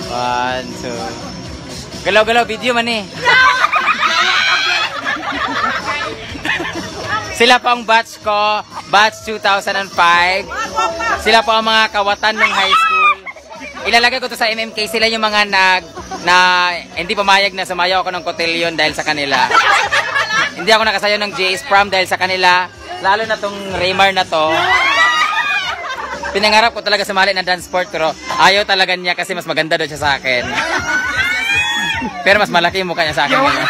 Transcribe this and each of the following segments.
1, 2. Galaw-galaw, video man eh. Sila po ang batch ko, batch 2005. Sila po ang mga kawatan ng high school. Ilalagay ko to sa MMK. Sila yung mga na hindi pumayag na sumayaw ako ng cotillion dahil sa kanila. Hindi ako nakasayaw ng JS Prom dahil sa kanila. Lalo na tong Raymar na to. Pinangarap ko talaga sumali ng dance sport pero ayaw talaga niya kasi mas maganda daw siya sa akin. Pero mas malaki yung mukha niya sa akin ngayon.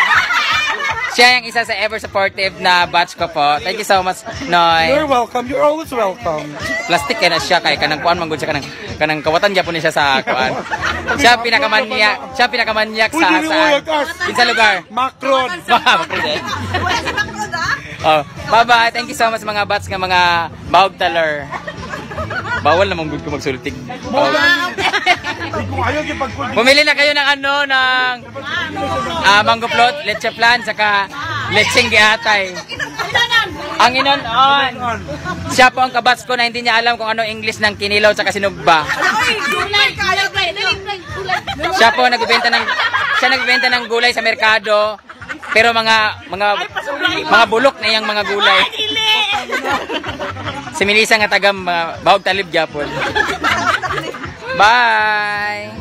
Siya yung isa sa ever supportive na batch ko po. Thank you so much, Noy. You're welcome. You're always welcome. Plastic na siya kay kanang kuan manggod siya kanang kawatan gyapon niya sa kuan. Siya pinakamanyak sa sa lugar. Macron. Oh, bye-bye. Thank you so much mga batch nga mga bahog taler. Bawal na manggod ko magsultig. Pumili na kayo ng mango float, leche flan, saka lecheng gihatay. Ang inon-on. Siya po ang kabats ko na hindi niya alam kung ano English ng kinilaw saka sinugba. Siya po nagbebenta ng gulay sa merkado. Pero mga bulok na yang mga gulay. Si Melissa nga taga Bahog Talib gyapon. Bye.